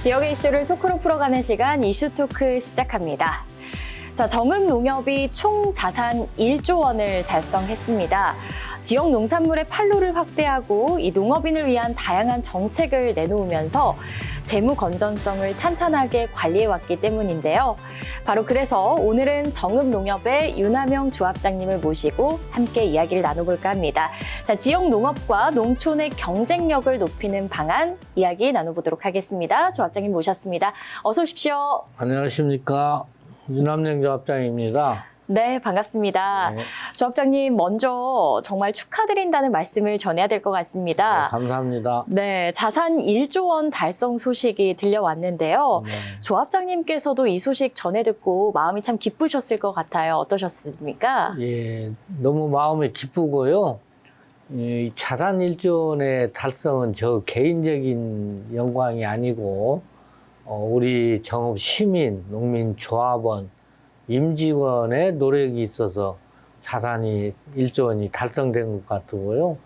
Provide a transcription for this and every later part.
지역의 이슈를 토크로 풀어가는 시간 이슈토크 시작합니다. 자, 정읍농협이 총 자산 1조 원을 달성했습니다. 지역 농산물의 판로를 확대하고 이 농업인을 위한 다양한 정책을 내놓으면서 재무 건전성을 탄탄하게 관리해왔기 때문인데요. 바로 그래서 오늘은 정읍농협의 윤하명 조합장님을 모시고 함께 이야기를 나눠볼까 합니다. 자, 지역 농업과 농촌의 경쟁력을 높이는 방안 이야기 나눠보도록 하겠습니다. 조합장님 모셨습니다. 어서 오십시오. 안녕하십니까. 윤하명 조합장입니다. 네, 반갑습니다. 네. 조합장님 먼저 정말 축하드린다는 말씀을 전해야 될 것 같습니다. 네, 감사합니다. 네, 자산 1조 원 달성 소식이 들려왔는데요. 네. 조합장님께서도 이 소식 전해 듣고 마음이 참 기쁘셨을 것 같아요. 어떠셨습니까? 예, 너무 마음이 기쁘고요. 이 자산 1조 원의 달성은 저 개인적인 영광이 아니고 우리 정읍 시민, 농민, 조합원, 임직원의 노력이 있어서 자산이 1조 원이 달성된 것 같고요.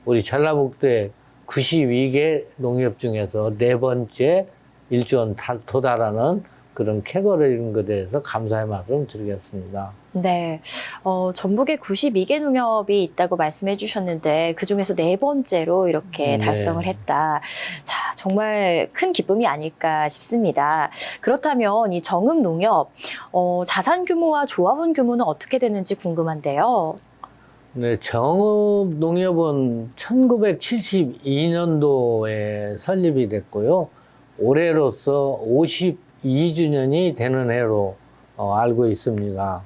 우리 전라북도의 92개 농협 중에서 네 번째 1조 원 도달하는 그런 쾌거를 이룬 것에 대해서 감사의 말씀 드리겠습니다. 네, 전북에 92개 농협이 있다고 말씀해 주셨는데 그중에서 네 번째로 이렇게 네. 달성을 했다. 자, 정말 큰 기쁨이 아닐까 싶습니다. 그렇다면 이 정읍농협 자산 규모와 조합원 규모는 어떻게 되는지 궁금한데요. 네, 정읍농협은 1972년도에 설립이 됐고요. 올해로서 52주년이 되는 해로 알고 있습니다.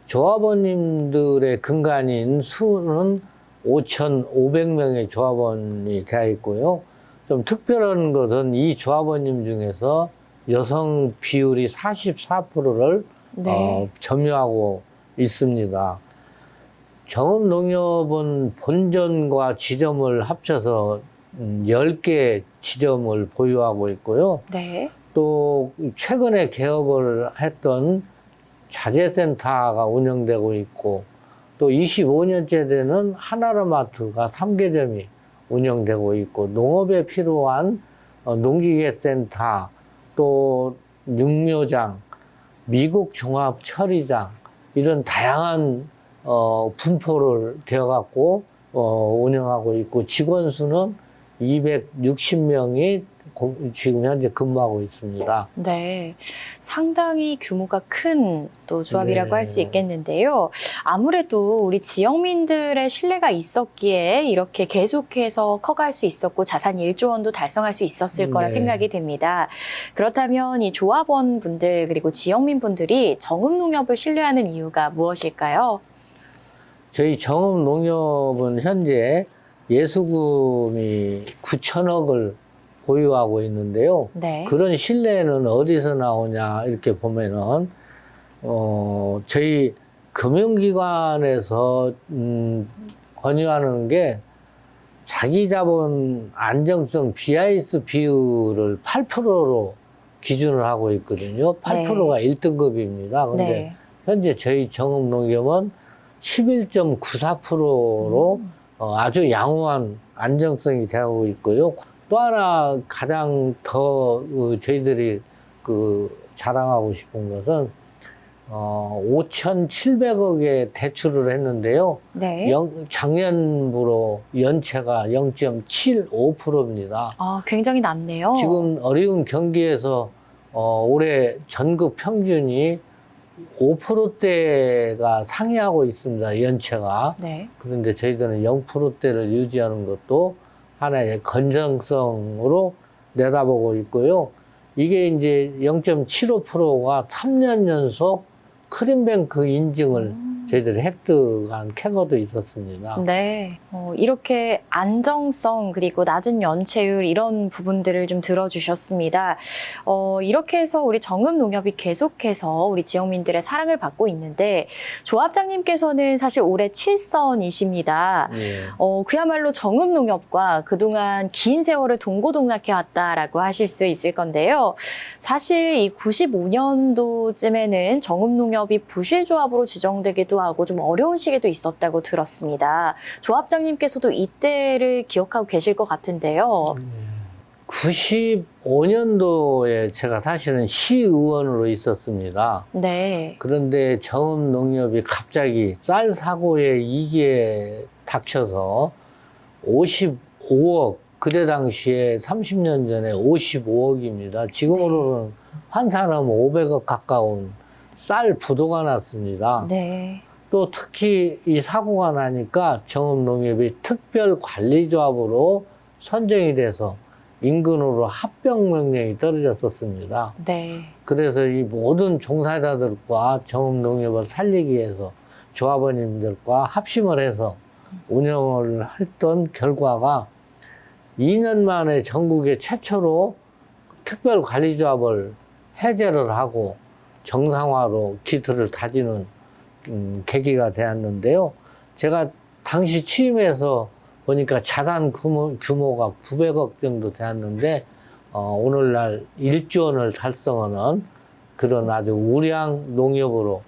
조합원님들의 근간인 수는 5,500명의 조합원이 되어 있고요. 좀 특별한 것은 이 조합원님 중에서 여성 비율이 44%를 네. 점유하고 있습니다. 정읍농협은 본점과 지점을 합쳐서 10개 지점을 보유하고 있고요. 네. 또 최근에 개업을 했던 자재센터가 운영되고 있고 또 25년째 되는 하나로마트가 3개점이 운영되고 있고 농업에 필요한 농기계센터 또 육묘장, 미국 종합 처리장 이런 다양한 분포를 되어갖고 운영하고 있고 직원 수는 260명이 지금 현재 근무하고 있습니다. 네, 상당히 규모가 큰 또 조합이라고 네. 할 수 있겠는데요. 아무래도 우리 지역민들의 신뢰가 있었기에 이렇게 계속해서 커갈 수 있었고 자산 1조 원도 달성할 수 있었을 거라 네. 생각이 됩니다. 그렇다면 이 조합원분들 그리고 지역민분들이 정읍농협을 신뢰하는 이유가 무엇일까요? 저희 정읍농협은 현재 예수금이 9천억을 보유하고 있는데요. 네. 그런 신뢰는 어디서 나오냐 이렇게 보면은 저희 금융기관에서 권유하는 게 자기자본 안정성 BIS 비율을 8%로 기준을 하고 있거든요. 8%가 1등급입니다. 근데 네. 현재 저희 정읍농협은 11.94%로 아주 양호한 안정성이 되고 있고요. 또 하나 가장 더 저희들이 자랑하고 싶은 것은 5,700억의 대출을 했는데요. 네. 작년부로 연체가 0.75%입니다. 아, 굉장히 낮네요. 지금 어려운 경기에서 올해 전국 평균이 5%대가 상회하고 있습니다. 연체가. 네. 그런데 저희들은 0%대를 유지하는 것도 하나의 건전성으로 내다보고 있고요. 이게 이제 0.75%가 3년 연속 크림뱅크 인증을 저희들이 획득한 쾌거도 있었습니다. 네, 이렇게 안정성 그리고 낮은 연체율 이런 부분들을 좀 들어주셨습니다. 이렇게 해서 우리 정읍농협이 계속해서 우리 지역민들의 사랑을 받고 있는데 조합장님께서는 사실 올해 7선이십니다. 예. 그야말로 정읍농협과 그동안 긴 세월을 동고동락해왔다라고 하실 수 있을 건데요. 사실 이 95년도쯤에는 정읍농협이 부실조합으로 지정되기도 하고 좀 어려운 시기도 있었다고 들었습니다. 조합장님께서도 이때를 기억하고 계실 것 같은데요. 95년도에 제가 사실은 시의원으로 있었습니다. 네. 그런데 정읍농협이 갑자기 쌀 사고에 이기에 닥쳐서 55억, 그때 당시에 30년 전에 55억입니다. 지금으로는 환산하면 500억 가까운 쌀 부도가 났습니다. 네. 또 특히 이 사고가 나니까 정읍농협이 특별관리조합으로 선정이 돼서 인근으로 합병명령이 떨어졌었습니다. 네. 그래서 이 모든 종사자들과 정읍농협을 살리기 위해서 조합원님들과 합심을 해서 운영을 했던 결과가 2년 만에 전국에 최초로 특별관리조합을 해제를 하고 정상화로 기틀을 다지는 계기가 되었는데요. 제가 당시 취임해서 보니까 자산 규모가 900억 정도 되었는데 오늘날 1조 원을 달성하는 그런 아주 우량 농협으로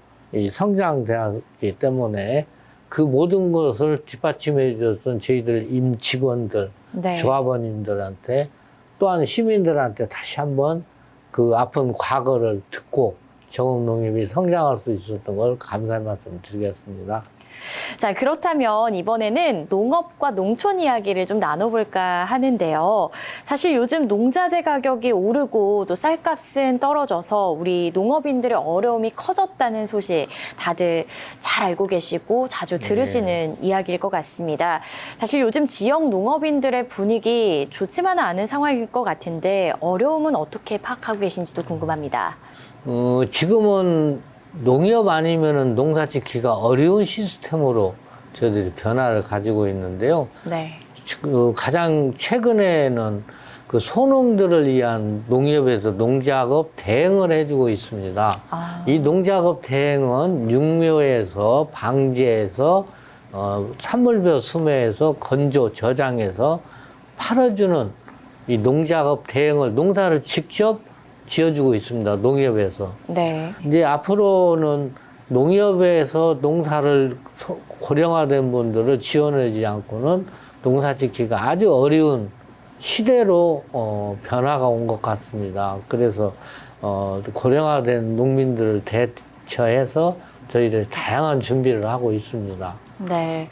성장되었기 때문에 그 모든 것을 뒷받침해 주셨던 저희들 임직원들, 네. 조합원님들한테 또한 시민들한테 다시 한번 그 아픈 과거를 듣고 정읍농협이 성장할 수 있었던 걸 감사의 말씀 드리겠습니다. 자, 그렇다면 이번에는 농업과 농촌 이야기를 좀 나눠볼까 하는데요. 사실 요즘 농자재 가격이 오르고 또 쌀값은 떨어져서 우리 농업인들의 어려움이 커졌다는 소식 다들 잘 알고 계시고 자주 들으시는 이야기일 것 같습니다. 사실 요즘 지역 농업인들의 분위기 좋지만은 않은 상황일 것 같은데 어려움은 어떻게 파악하고 계신지도 궁금합니다. 지금은 농협 아니면은 농사 짓기가 어려운 시스템으로 저희들이 변화를 가지고 있는데요. 네. 가장 최근에는 그 소농들을 위한 농협에서 농작업 대행을 해주고 있습니다. 이 농작업 대행은 육묘에서 방제해서 산물벼 수매해서 건조 저장해서 팔아주는 이 농작업 대행을 농사를 직접 지어주고 있습니다. 농협에서. 네. 이제 앞으로는 농협에서 농사를 고령화된 분들을 지원하지 않고는 농사 짓기가 아주 어려운 시대로 변화가 온 것 같습니다. 그래서 고령화된 농민들을 대처해서 저희들이 다양한 준비를 하고 있습니다. 네.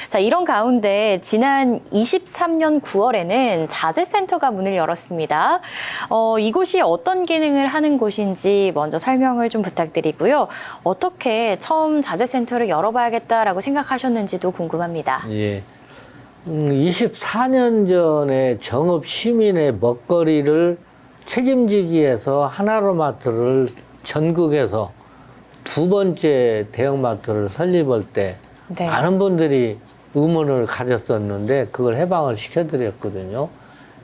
자, 이런 가운데 지난 23년 9월에는 자재센터가 문을 열었습니다. 이곳이 어떤 기능을 하는 곳인지 먼저 설명을 좀 부탁드리고요. 어떻게 처음 자재센터를 열어봐야겠다라고 생각하셨는지도 궁금합니다. 예. 24년 전에 정읍 시민의 먹거리를 책임지기 위해서 하나로마트를 전국에서 두 번째 대형마트를 설립할 때 네. 많은 분들이 의문을 가졌었는데 그걸 해방을 시켜드렸거든요.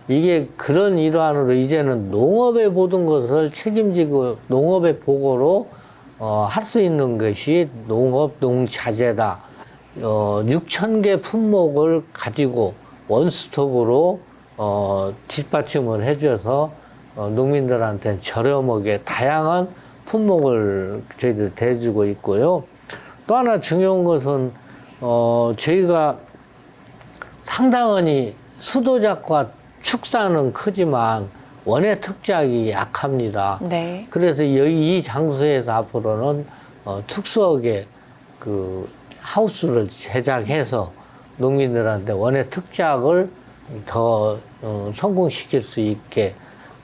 이게 그런 일환으로 이제는 농업의 모든 것을 책임지고 농업의 보고로 할 수 있는 것이 농업 농자재다. 6,000개 품목을 가지고 원스톱으로 뒷받침을 해줘서 농민들한테 저렴하게 다양한 품목을 저희들 대주고 있고요. 또 하나 중요한 것은 저희가 상당히 수도작과 축사는 크지만 원예 특작이 약합니다. 네. 그래서 이 장소에서 앞으로는 특수하게 그 하우스를 제작해서 농민들한테 원예 특작을 더 성공시킬 수 있게,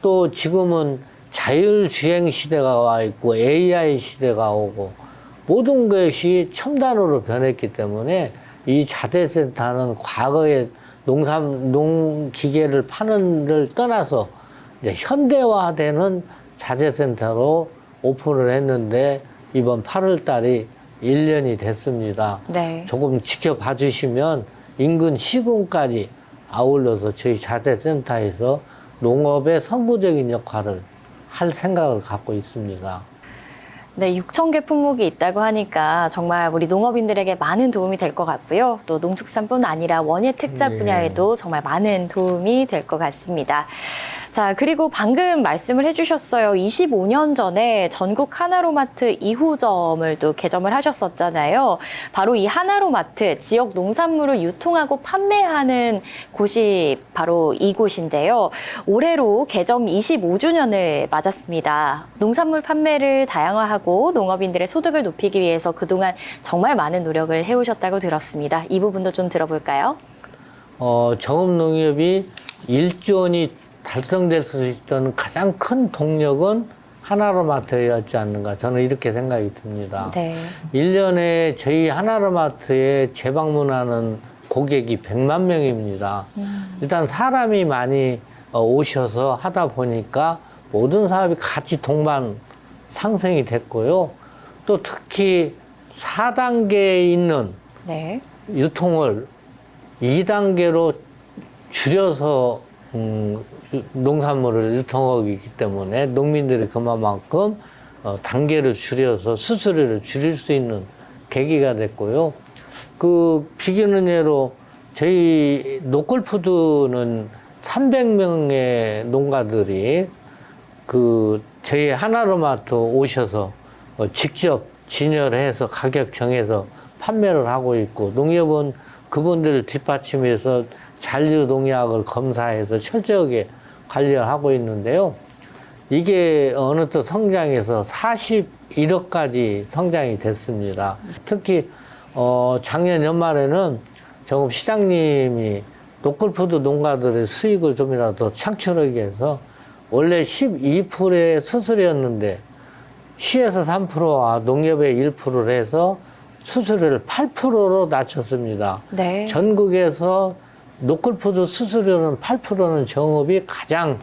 또 지금은 자율주행 시대가 와 있고 AI 시대가 오고 모든 것이 첨단으로 변했기 때문에 이 자재센터는 과거에 농기계를 파는 걸 떠나서 이제 현대화되는 자재센터로 오픈을 했는데 이번 8월 달이 1년이 됐습니다. 네. 조금 지켜봐 주시면 인근 시군까지 아울러서 저희 자재센터에서 농업의 선구적인 역할을 할 생각을 갖고 있습니다. 네, 6,000개 품목이 있다고 하니까 정말 우리 농업인들에게 많은 도움이 될 것 같고요. 또 농축산뿐 아니라 원예 특자 분야에도 정말 많은 도움이 될 것 같습니다. 자, 자, 그리고 방금 말씀을 해주셨어요. 25년 전에 전국 하나로마트 2호점을 또 개점을 하셨었잖아요. 바로 이 하나로마트, 지역 농산물을 유통하고 판매하는 곳이 바로 이곳인데요. 올해로 개점 25주년을 맞았습니다. 농산물 판매를 다양화하고 농업인들의 소득을 높이기 위해서 그동안 정말 많은 노력을 해오셨다고 들었습니다. 이 부분도 좀 들어볼까요? 정읍농협이 1조 원이 달성될 수 있던 가장 큰 동력은 하나로마트였지 않는가, 저는 이렇게 생각이 듭니다. 네. 1년에 저희 하나로마트에 재방문하는 고객이 100만 명입니다. 일단 사람이 많이 오셔서 하다 보니까 모든 사업이 같이 동반 상승이 됐고요. 또 특히 4단계에 있는 네. 유통을 2단계로 줄여서 농산물을 유통하기 때문에 농민들이 그만큼 단계를 줄여서 수수료를 줄일 수 있는 계기가 됐고요. 그 비기는 예로 저희 노컬푸드는 300명의 농가들이 그 저희 하나로마트 오셔서 직접 진열해서 가격 정해서 판매를 하고 있고, 농협은 그분들을 뒷받침해서 잔류 농약을 검사해서 철저하게 관리를 하고 있는데요. 이게 어느덧 성장해서 41억까지 성장이 됐습니다. 특히 작년 연말에는 정읍 시장님이 노컬푸드 농가들의 수익을 좀이라도 창출하기 위해서 원래 12%의 수수료였는데 시에서 3%와 농협의 1%를 해서 수수료를 8%로 낮췄습니다. 네. 전국에서 노컬푸드 수수료는 8%는 정읍이 가장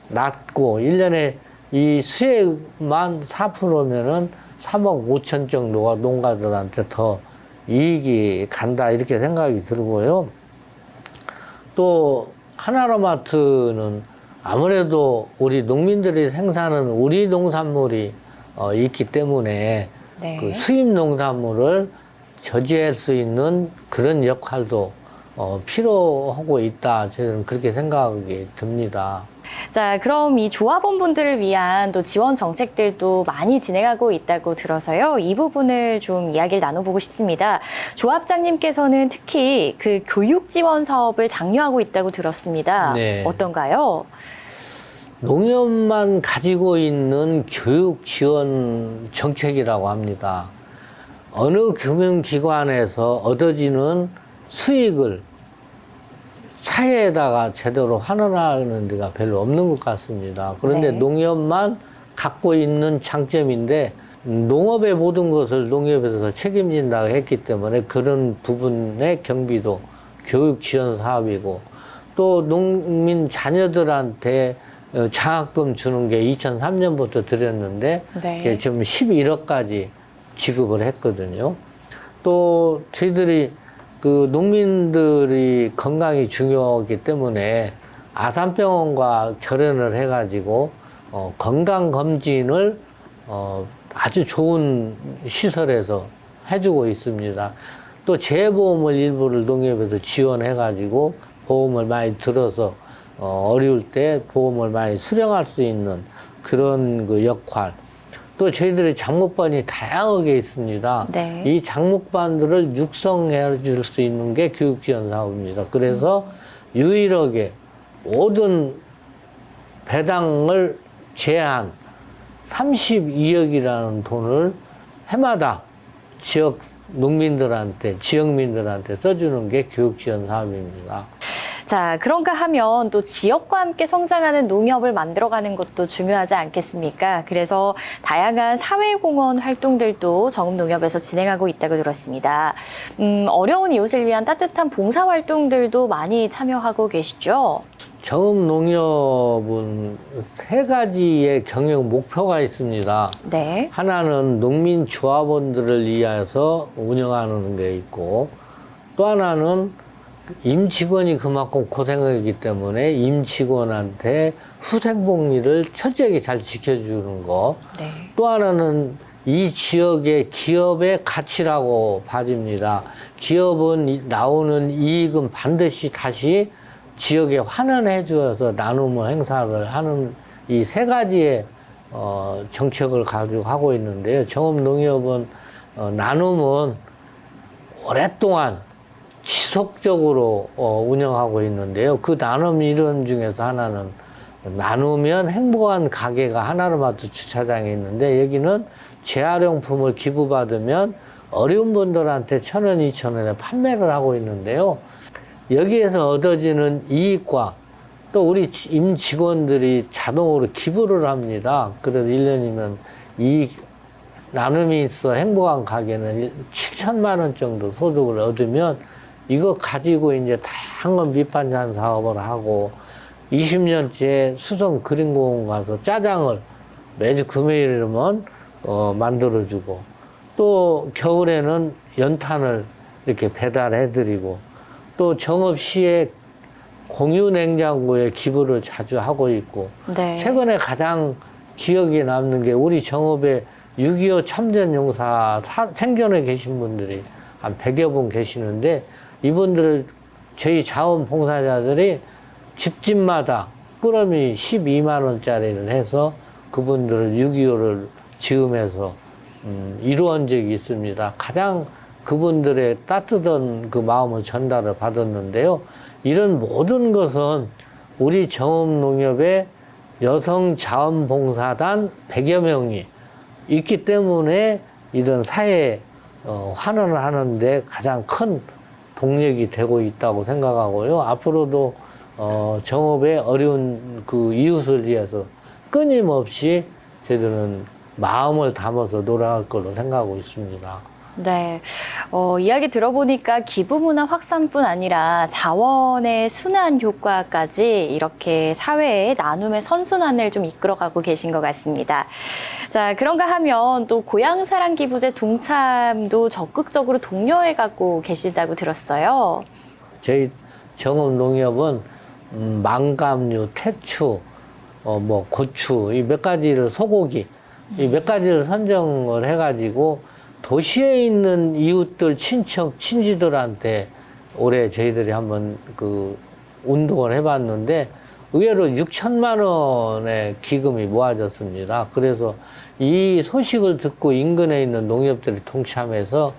낮고, 1년에 이 수액만 4%면은 3억 5천 정도가 농가들한테 더 이익이 간다, 이렇게 생각이 들고요. 또 하나로마트는 아무래도 우리 농민들이 생산하는 우리 농산물이 있기 때문에 네. 그 수입 농산물을 저지할 수 있는 그런 역할도 필요하고 있다, 저는 그렇게 생각이 듭니다. 자, 그럼 이 조합원분들을 위한 또 지원 정책들도 많이 진행하고 있다고 들어서요. 이 부분을 좀 이야기를 나눠보고 싶습니다. 조합장님께서는 특히 그 교육 지원 사업을 장려하고 있다고 들었습니다. 네. 어떤가요? 농협만 가지고 있는 교육 지원 정책이라고 합니다. 어느 금융기관에서 얻어지는 수익을 사회에다가 제대로 환원하는 데가 별로 없는 것 같습니다. 그런데 네. 농협만 갖고 있는 장점인데, 농업의 모든 것을 농협에서 책임진다고 했기 때문에 그런 부분의 경비도 교육 지원 사업이고, 또 농민 자녀들한테 장학금 주는 게 2003년부터 드렸는데 네. 지금 11억까지 지급을 했거든요. 또 저희들이 그 농민들이 건강이 중요하기 때문에 아산병원과 결연을 해가지고 건강검진을 아주 좋은 시설에서 해주고 있습니다. 또 재보험을 일부를 농협에서 지원해가지고 보험을 많이 들어서 어려울 때 보험을 많이 수령할 수 있는 그런 그 역할. 또 저희들이 장목반이 다양하게 있습니다. 네. 이 장목반들을 육성해 줄 수 있는 게 교육지원 사업입니다. 그래서 유일하게 모든 배당을 제한 32억이라는 돈을 해마다 지역 농민들한테, 지역민들한테 써주는 게 교육지원 사업입니다. 자, 그런가 하면 또 지역과 함께 성장하는 농협을 만들어가는 것도 중요하지 않겠습니까? 그래서 다양한 사회공헌 활동들도 정읍농협에서 진행하고 있다고 들었습니다. 어려운 이웃을 위한 따뜻한 봉사활동들도 많이 참여하고 계시죠? 정읍농협은 3가지의 경영 목표가 있습니다. 네. 하나는 농민 조합원들을 위해서 운영하는 게 있고, 또 하나는 임직원이 그만큼 고생하기 때문에 임직원한테 후생복리를 철저하게 잘 지켜주는 거. 네. 또 하나는 이 지역의 기업의 가치라고 봐집니다. 기업은 나오는 이익은 반드시 다시 지역에 환원해 주어서 나눔을 행사를 하는 이 세 가지의 정책을 가지고 하고 있는데요. 정읍농협은 나눔은 오랫동안 지속적으로 운영하고 있는데요. 그 나눔 이론 중에서 하나는 나누면 행복한 가게가 하나로마트 주차장에 있는데, 여기는 재활용품을 기부받으면 어려운 분들한테 1,000원, 2,000원에 판매를 하고 있는데요. 여기에서 얻어지는 이익과 또 우리 임직원들이 자동으로 기부를 합니다. 그래서 1년이면 이익 나눔이 있어 행복한 가게는 7천만 원 정도 소득을 얻으면 이거 가지고 이제 다양한 밑반찬 사업을 하고 20년째 수성 그린공원 가서 짜장을 매주 금요일이면 만들어주고, 또 겨울에는 연탄을 이렇게 배달해드리고, 또 정읍시에 공유 냉장고에 기부를 자주 하고 있고, 네. 최근에 가장 기억에 남는 게 우리 정읍에 6.25 참전용사 생존해 계신 분들이 한 100여 분 계시는데, 이분들을 저희 자원봉사자들이 집집마다 꾸러미 12만 원짜리를 해서 그분들을 6.25를 지음해서 이루어진 적이 있습니다. 가장 그분들의 따뜻한 그 마음을 전달을 받았는데요. 이런 모든 것은 우리 정읍농협의 여성 자원봉사단 100여 명이 있기 때문에 이런 사회 환원을 하는데 가장 큰 동력이 되고 있다고 생각하고요. 앞으로도 정읍의 어려운 그 이웃을 위해서 끊임없이 저희들은 마음을 담아서 노력할 걸로 생각하고 있습니다. 네. 이야기 들어보니까 기부문화 확산뿐 아니라 자원의 순환 효과까지 이렇게 사회의 나눔의 선순환을 좀 이끌어가고 계신 것 같습니다. 자, 그런가 하면 또 고향사랑 기부제 동참도 적극적으로 독려해가고 계시다고 들었어요. 저희 정읍농협은 망감류, 태추, 고추, 이 몇 가지를, 소고기, 이 몇 가지를 선정을 해가지고 도시에 있는 이웃들, 친척, 친지들한테 올해 저희들이 한번 그 운동을 해봤는데 의외로 6천만 원의 기금이 모아졌습니다. 그래서 이 소식을 듣고 인근에 있는 농협들이 동참해서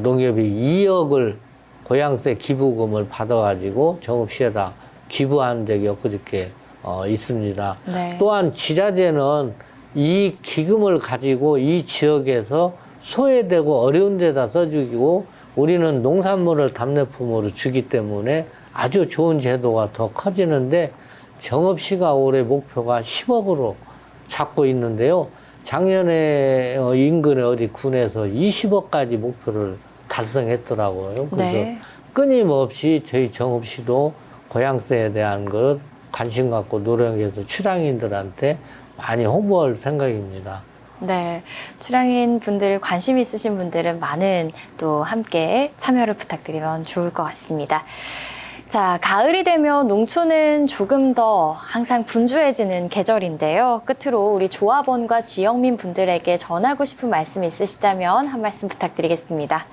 농협이 2억을 고향세 기부금을 받아가지고 정읍시에다 기부한 적이 엊그저께 있습니다. 네. 또한 지자체는 이 기금을 가지고 이 지역에서 소외되고 어려운 데다 써주고, 우리는 농산물을 답례품으로 주기 때문에 아주 좋은 제도가 더 커지는데, 정읍시가 올해 목표가 10억으로 잡고 있는데요. 작년에 인근의 어디 군에서 20억까지 목표를 달성했더라고요. 그래서 네. 끊임없이 저희 정읍시도 고향세에 대한 것 관심 갖고 노력해서 출향인들한테 많이 홍보할 생각입니다. 네, 출향인 분들, 관심 있으신 분들은 많은 또 함께 참여를 부탁드리면 좋을 것 같습니다. 자, 가을이 되면 농촌은 조금 더 항상 분주해지는 계절인데요. 끝으로 우리 조합원과 지역민 분들에게 전하고 싶은 말씀 있으시다면 한 말씀 부탁드리겠습니다.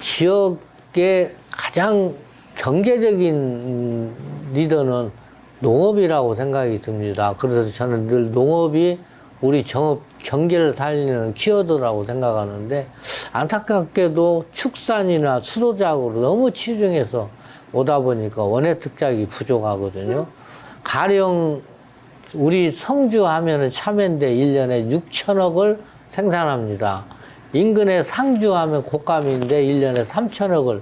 지역의 가장 경제적인 리더는 농업이라고 생각이 듭니다. 그래서 저는 늘 농업이 우리 정읍 경제를 살리는 키워드라고 생각하는데, 안타깝게도 축산이나 수도작으로 너무 치중해서 오다 보니까 원예 특작이 부족하거든요. 가령 우리 성주 하면은 참외인데 1년에 6천억을 생산합니다. 인근의 상주 하면 곶감인데 1년에 3천억을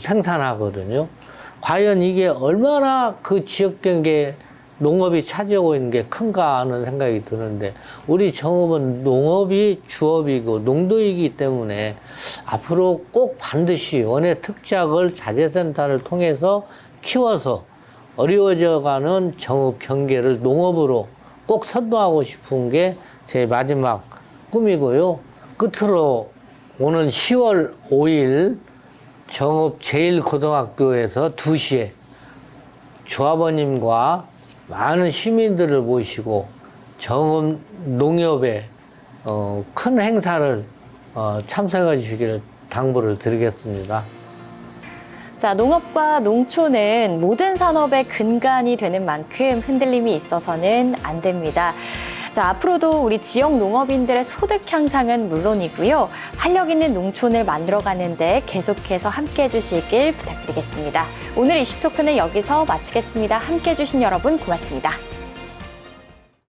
생산하거든요. 과연 이게 얼마나 그 지역 경제 농업이 차지하고 있는 게 큰가 하는 생각이 드는데, 우리 정읍은 농업이 주업이고 농도이기 때문에 앞으로 꼭 반드시 원예 특작을 자재센터를 통해서 키워서 어려워져가는 정읍 경계를 농업으로 꼭 선도하고 싶은 게 제 마지막 꿈이고요. 끝으로 오는 10월 5일 정읍 제1고등학교에서 2시에 조합원님과 많은 시민들을 모시고 정읍 농협에 큰 행사를 참석해 주시기를 당부를 드리겠습니다. 자, 농업과 농촌은 모든 산업의 근간이 되는 만큼 흔들림이 있어서는 안 됩니다. 자, 앞으로도 우리 지역 농업인들의 소득 향상은 물론이고요. 활력 있는 농촌을 만들어가는데 계속해서 함께해 주시길 부탁드리겠습니다. 오늘 이슈토크는 여기서 마치겠습니다. 함께해 주신 여러분 고맙습니다.